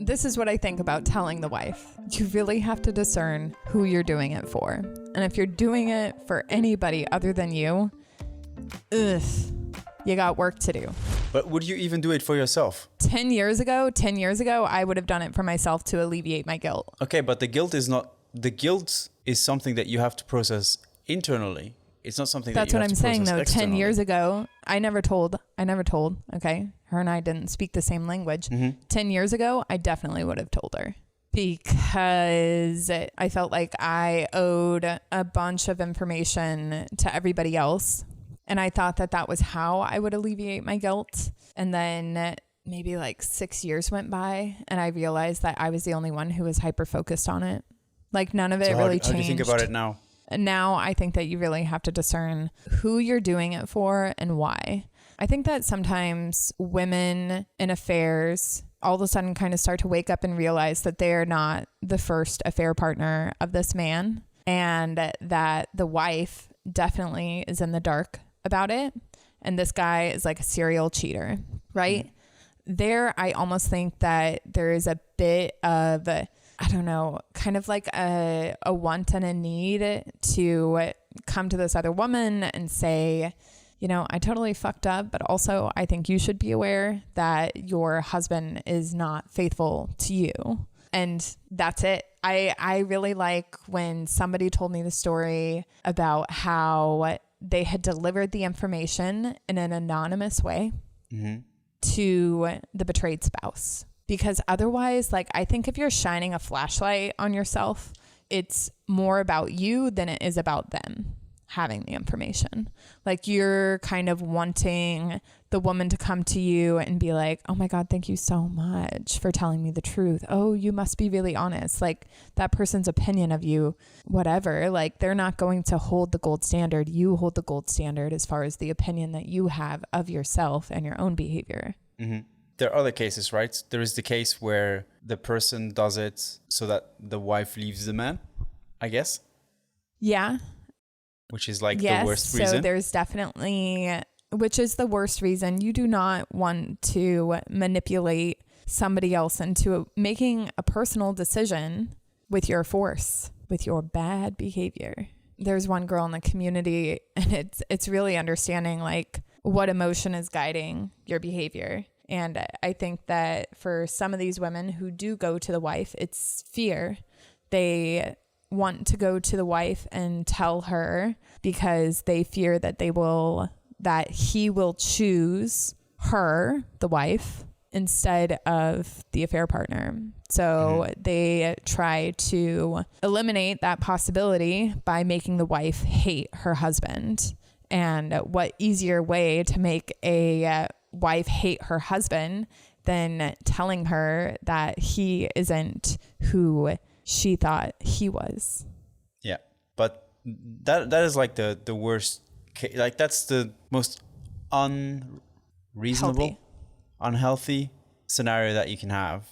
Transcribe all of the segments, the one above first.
This is what I think about telling the wife. You really have to discern who you're doing it for. And if you're doing it for anybody other than you, you got work to do. But would you even do it for yourself? 10 years ago, I would have done it for myself to alleviate my guilt. Okay, but the guilt is something that you have to process internally. It's not something That's that you what have I'm to saying though. process 10 years externally. ago, I never told. Okay. Her and I didn't speak the same language. 10 years ago, I definitely would have told her because I felt like I owed a bunch of information to everybody else. And I thought that that was how I would alleviate my guilt. And then maybe like 6 years went by and I realized that I was the only one who was hyper-focused on it. Like none of it really changed. How do you think about it now? Now I think that you really have to discern who you're doing it for and why. I think that sometimes women in affairs all of a sudden kind of start to wake up and realize that they're not the first affair partner of this man and that the wife definitely is in the dark about it. And this guy is like a serial cheater, right? There, I almost think that there is a bit of, I don't know, kind of like a want and a need to come to this other woman and say, you know, I totally fucked up, but also I think you should be aware that your husband is not faithful to you. And that's it. I really like when somebody told me the story about how they had delivered the information in an anonymous way to the betrayed spouse. Because otherwise, like, I think if you're shining a flashlight on yourself, it's more about you than it is about them having the information. Like you're kind of wanting the woman to come to you and be like, oh my God, thank you so much for telling me the truth. Oh, you must be really honest. Like that person's opinion of you, whatever, like they're not going to hold the gold standard. You hold the gold standard as far as the opinion that you have of yourself and your own behavior. There are other cases, right? There is the case where the person does it so that the wife leaves the man, I guess. Yeah. Which is like the worst reason. So there's definitely, which is the worst reason. You do not want to manipulate somebody else into making a personal decision with your force, with your bad behavior. There's one girl in the community and it's really understanding like what emotion is guiding your behavior. And I think that for some of these women who do go to the wife, it's fear. They want to go to the wife and tell her because they fear that he will choose her, the wife, instead of the affair partner. So they try to eliminate that possibility by making the wife hate her husband. And what easier way to make a wife hate her husband than telling her that he isn't who she thought he was. Yeah, but that is like the worst case. Like that's the most unreasonable, unhealthy scenario that you can have.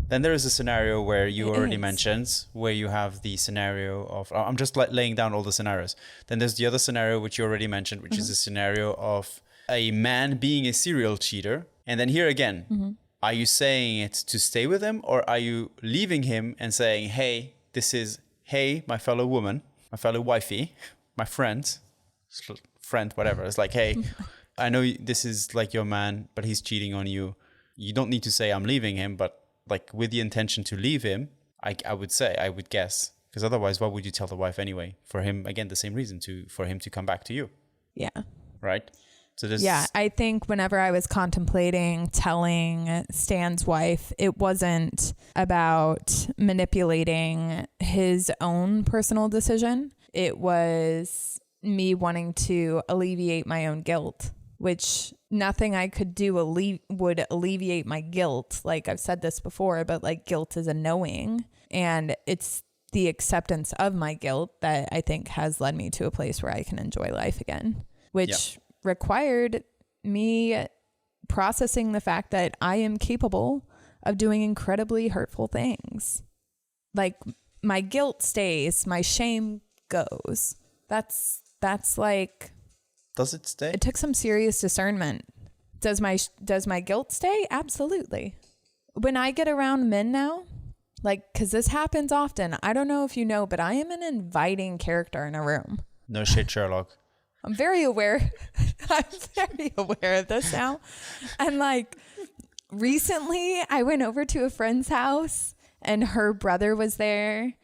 Then there is a scenario where you already mentioned, where you have the scenario of, I'm just like laying down all the scenarios. Then there's the other scenario, which you already mentioned, which is a scenario of a man being a serial cheater. And then here again, are you saying it to stay with him or are you leaving him and saying, hey, my fellow woman, my fellow wifey, my friend, whatever. It's like, hey, I know this is like your man, but he's cheating on you. You don't need to say I'm leaving him, but like with the intention to leave him, I would guess, because otherwise, why would you tell the wife anyway? For him, again, the same reason for him to come back to you. Yeah. Right. So I think whenever I was contemplating telling Stan's wife, it wasn't about manipulating his own personal decision. It was me wanting to alleviate my own guilt, which nothing I could do would alleviate my guilt. Like I've said this before, but like guilt is a knowing, and it's the acceptance of my guilt that I think has led me to a place where I can enjoy life again, which required me processing the fact that I am capable of doing incredibly hurtful things. Like my guilt stays, my shame goes. That's like, does it stay? It took some serious discernment. Does my guilt stay? Absolutely. when I get around men now, like, because this happens often, I don't know if you know, but I am an inviting character in a room. No shit, Sherlock. I'm very aware. I'm very aware of this now. And like recently I went over to a friend's house and her brother was there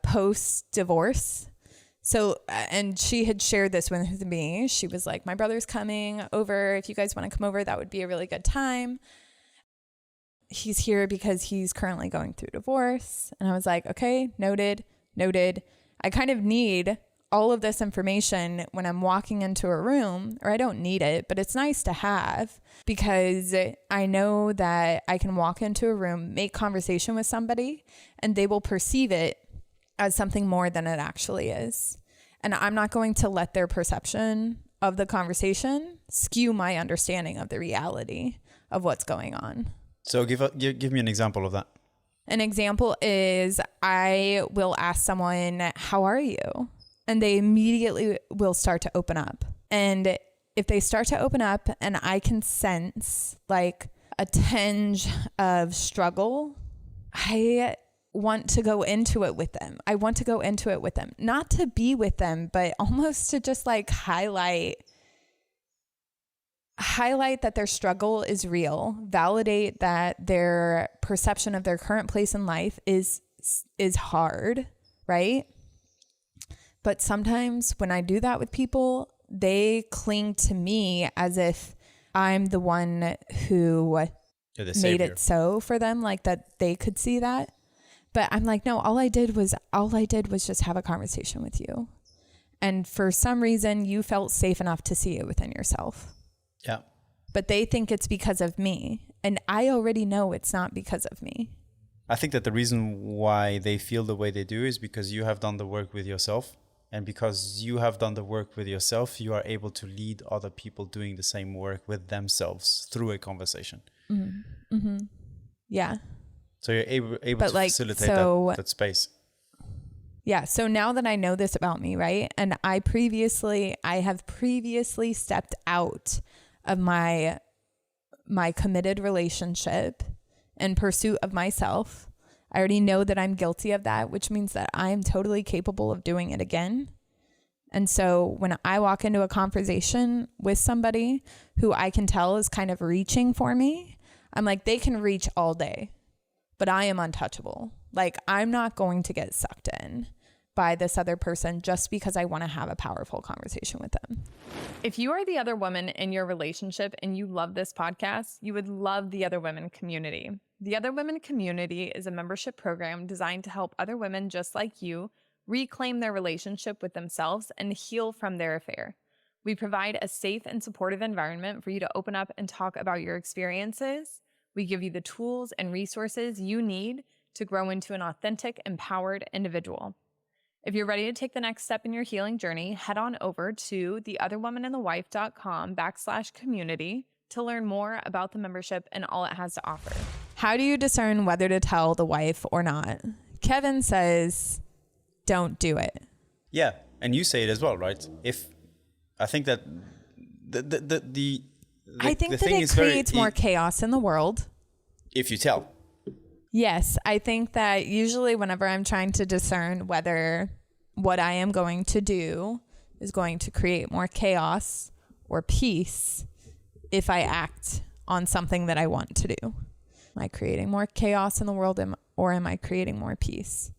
post divorce. So, and she had shared this with me. She was like, my brother's coming over. If you guys want to come over, that would be a really good time. He's here because he's currently going through divorce. And I was like, okay, noted. I kind of need all of this information when I'm walking into a room, or I don't need it, but it's nice to have because I know that I can walk into a room, make conversation with somebody, and they will perceive it as something more than it actually is. And I'm not going to let their perception of the conversation skew my understanding of the reality of what's going on. So give me an example of that. An example is I will ask someone, how are you? And they immediately will start to open up. And if they start to open up and I can sense like a tinge of struggle, I want to go into it with them. Not to be with them, but almost to just like highlight that their struggle is real, validate that their perception of their current place in life is hard, right? But sometimes when I do that with people, they cling to me as if I'm the one who made it so for them, like that they could see that. But I'm like, no, all I did was just have a conversation with you. And for some reason, you felt safe enough to see it within yourself. Yeah. But they think it's because of me. And I already know it's not because of me. I think that the reason why they feel the way they do is because you have done the work with yourself. And because you have done the work with yourself, you are able to lead other people doing the same work with themselves through a conversation. Mm-hmm. Mm-hmm. Yeah. So you're able to facilitate that space. Yeah. So now that I know this about me, right? And I have previously stepped out of my committed relationship in pursuit of myself. I already know that I'm guilty of that, which means that I am totally capable of doing it again. And so when I walk into a conversation with somebody who I can tell is kind of reaching for me, I'm like, they can reach all day, but I am untouchable. Like, I'm not going to get sucked in by this other person just because I want to have a powerful conversation with them. If you are the other woman in your relationship and you love this podcast, you would love the Other Women community. The Other Women community is a membership program designed to help other women just like you reclaim their relationship with themselves and heal from their affair. We provide a safe and supportive environment for you to open up and talk about your experiences. We give you the tools and resources you need to grow into an authentic, empowered individual. If you're ready to take the next step in your healing journey, head on over to theotherwomanandthewife.com/community to learn more about the membership and all it has to offer. How do you discern whether to tell the wife or not? Kevin says, don't do it. Yeah. And you say it as well, right? I think that I think that it creates more chaos in the world. If you tell. Yes, I think that usually whenever I'm trying to discern whether what I am going to do is going to create more chaos or peace, if I act on something that I want to do. Am I creating more chaos in the world or am I creating more peace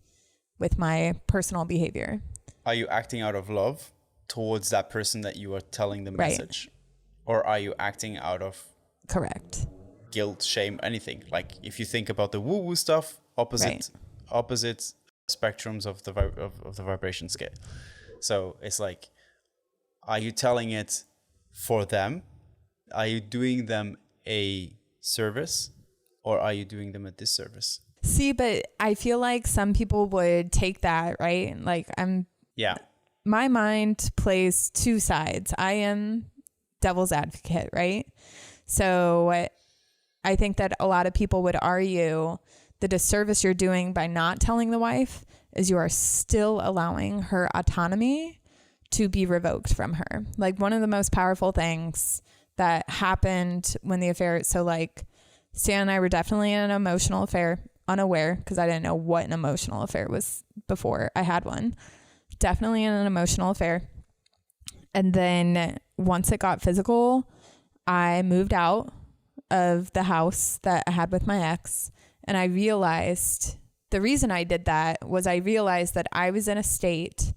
with my personal behavior? Are you acting out of love towards that person that you are telling the message? Or are you acting out of... Correct. Guilt, shame, anything. Like if you think about the woo-woo stuff, opposite spectrums of the vibration scale. So it's like, are you telling it for them? Are you doing them a service or are you doing them a disservice? See, but I feel like some people would take that, right? Like my mind plays two sides. I am devil's advocate, right? So I think that a lot of people would argue the disservice you're doing by not telling the wife is you are still allowing her autonomy to be revoked from her. Like one of the most powerful things that happened when the affair, so like Stan and I were definitely in an emotional affair, unaware, because I didn't know what an emotional affair was before I had one. Definitely in an emotional affair. And then once it got physical, I moved out of the house that I had with my ex. And I realized the reason I did that was I realized that I was in a state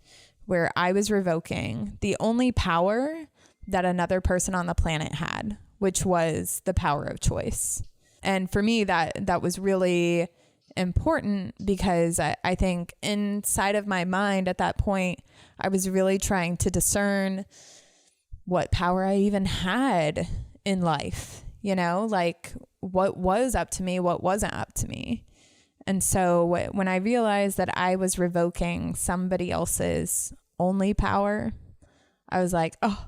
where I was revoking the only power that another person on the planet had, which was the power of choice. And for me, that was really important because I think inside of my mind at that point, I was really trying to discern what power I even had in life, you know, like what was up to me, what wasn't up to me. And so when I realized that I was revoking somebody else's only power, I was like, oh,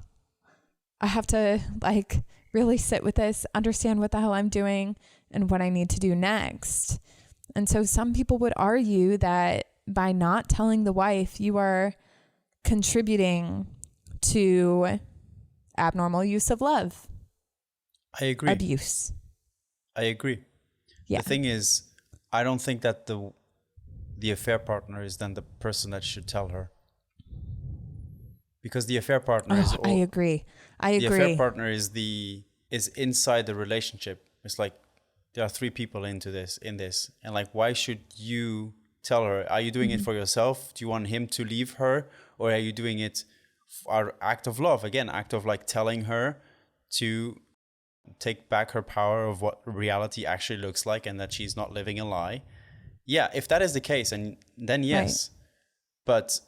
I have to like really sit with this, understand what the hell I'm doing and what I need to do next. And so some people would argue that by not telling the wife, you are contributing to abnormal use of love. I agree. Abuse. I agree. Yeah. The thing is, I don't think that the affair partner is then the person that should tell her. Because the affair partner is... I agree. The affair partner is inside the relationship. It's like there are three people in this. And like, why should you tell her? Are you doing it for yourself? Do you want him to leave her? Or are you doing it for act of love? Again, act of like telling her to take back her power of what reality actually looks like and that she's not living a lie. Yeah, if that is the case, and then yes. Right. But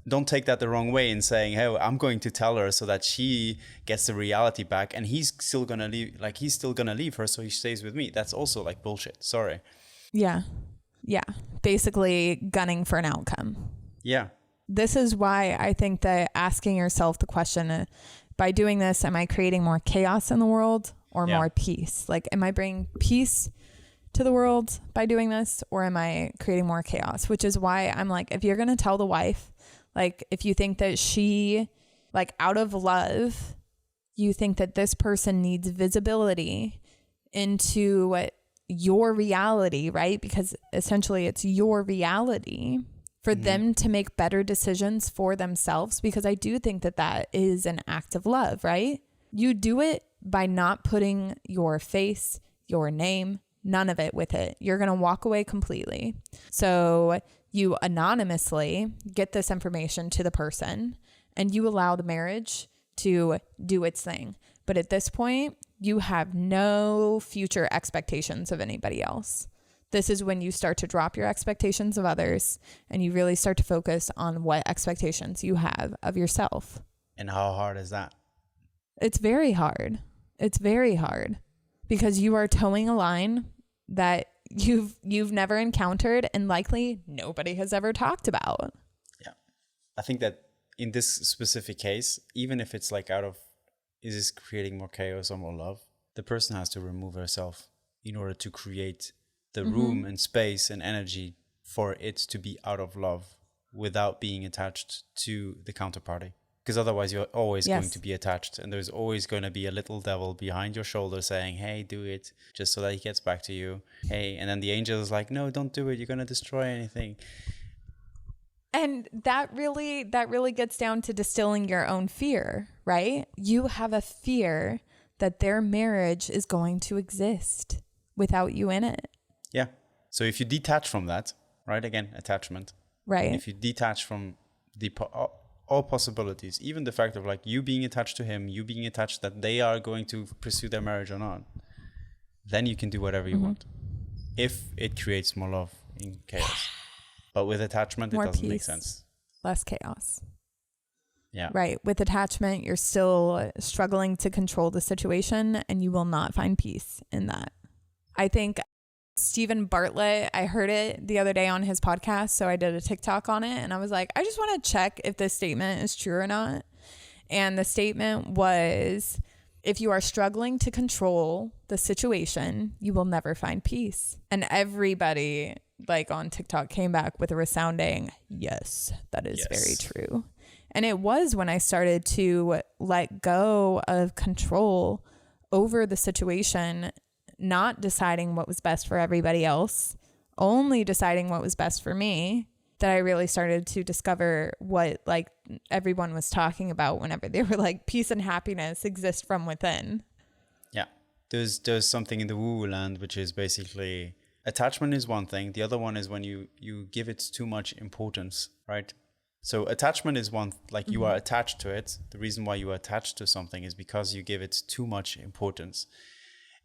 don't take that the wrong way in saying, hey, I'm going to tell her so that she gets the reality back and he's still going to leave her so he stays with me. That's also like bullshit. Sorry. Yeah. Yeah. Basically gunning for an outcome. Yeah. This is why I think that asking yourself the question, by doing this, am I creating more chaos in the world or more peace? Like, am I bringing peace to the world by doing this, or am I creating more chaos? Which is why I'm like, if you're going to tell the wife, like, if you think that she, like, out of love, you think that this person needs visibility into your reality, right? Because essentially it's your reality for them to make better decisions for themselves. Because I do think that that is an act of love, right? You do it by not putting your face, your name, none of it with it. You're going to walk away completely. So you anonymously get this information to the person and you allow the marriage to do its thing. But at this point, you have no future expectations of anybody else. This is when you start to drop your expectations of others and you really start to focus on what expectations you have of yourself. And how hard is that? It's very hard. It's very hard because you are towing a line that you've never encountered and likely nobody has ever talked about. Yeah. I think that in this specific case, even if it's like is this creating more chaos or more love, the person has to remove herself in order to create the room and space and energy for it to be out of love without being attached to the counterparty. Because otherwise you're always going to be attached and there's always going to be a little devil behind your shoulder saying, hey, do it just so that he gets back to you. Hey, and then the angel is like, no, don't do it. You're going to destroy anything. And that really gets down to distilling your own fear, right? You have a fear that their marriage is going to exist without you in it. Yeah. So if you detach from that, right? Again, attachment. Right. If you detach from all possibilities, even the fact of like you being attached to him, you being attached that they are going to pursue their marriage or not, then you can do whatever you want. If it creates more love in chaos. But with attachment, it doesn't make sense. Less chaos. Yeah. Right. With attachment, you're still struggling to control the situation and you will not find peace in that. I think Stephen Bartlett, I heard it the other day on his podcast, so I did a TikTok on it and I was like, I just want to check if this statement is true or not. And the statement was, if you are struggling to control the situation, you will never find peace. And everybody like on TikTok came back with a resounding, yes, that is very true. And it was when I started to let go of control over the situation not deciding what was best for everybody else, only deciding what was best for me, that I really started to discover what like everyone was talking about whenever they were like, peace and happiness exist from within. Yeah. There's something in the woo land, which is basically attachment is one thing. The other one is when you give it too much importance, right? So attachment is one, like you are attached to it. The reason why you are attached to something is because you give it too much importance.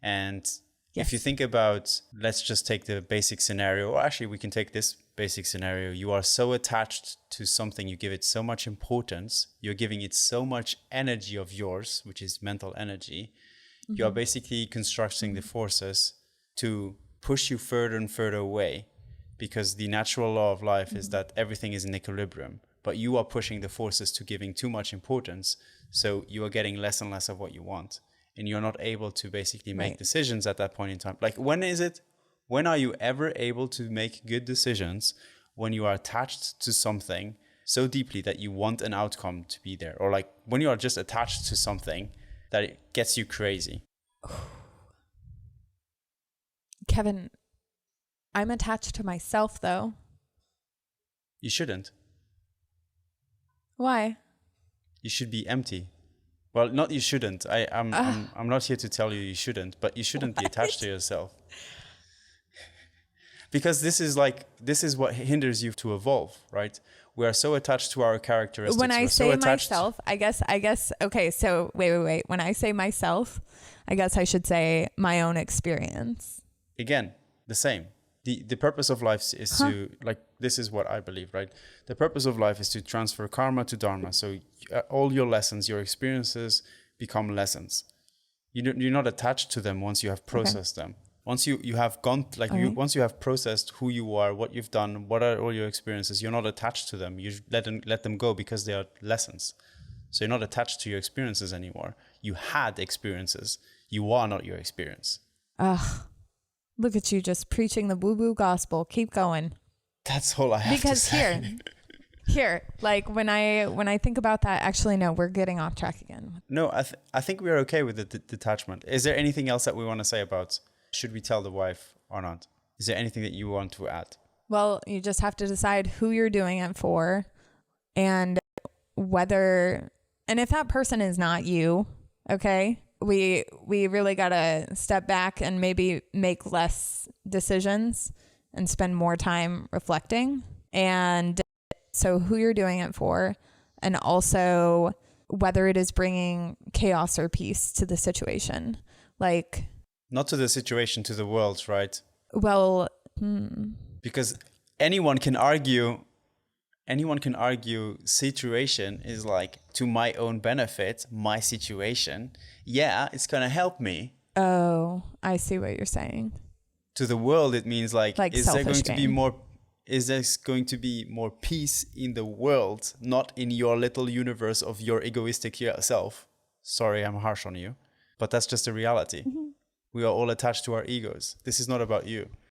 And if you think about, let's just take the basic scenario, or actually we can take this basic scenario. You are so attached to something, you give it so much importance, you're giving it so much energy of yours, which is mental energy. You are basically constructing the forces to push you further and further away, because the natural law of life is that everything is in equilibrium, but you are pushing the forces to giving too much importance. So you are getting less and less of what you want. And you're not able to basically make decisions at that point in time. Like when are you ever able to make good decisions when you are attached to something so deeply that you want an outcome to be there? Or like when you are just attached to something that it gets you crazy. Kevin, I'm attached to myself though. You shouldn't. Why? You should be empty. Well, not you shouldn't. I'm not here to tell you shouldn't, but you shouldn't be attached to yourself. Because this is what hinders you to evolve, right? We are so attached to our characteristics. When I say myself, I guess, okay, so wait. When I say myself, I guess I should say my own experience. Again, the same. The purpose of life is to, like, this is what I believe, right? The purpose of life is to transfer karma to dharma. So all your lessons, your experiences become lessons. You're not attached to them once you have processed them. Once you have gone, once you have processed who you are, what you've done, what are all your experiences, you're not attached to them. You let them go because they are lessons. So you're not attached to your experiences anymore. You had experiences. You are not your experience. Ugh. Look at you just preaching the woo-woo gospel. Keep going. That's all I have to say. Because here, like when I think about that, actually, no, we're getting off track again. No, I think we're okay with the detachment. Is there anything else that we want to say about, should we tell the wife or not? Is there anything that you want to add? Well, you just have to decide who you're doing it for and if that person is not you, okay? We really got to step back and maybe make less decisions and spend more time reflecting. And so who you're doing it for, and also whether it is bringing chaos or peace to the situation. Like, not to the situation, to the world, right? Well, because anyone can argue situation is like, to my own benefit, my situation. Yeah, it's going to help me. Oh, I see what you're saying. To the world, it means like is there going to be more? Is there going to be more peace in the world, not in your little universe of your egoistic self? Sorry, I'm harsh on you, but that's just a reality. We are all attached to our egos. This is not about you.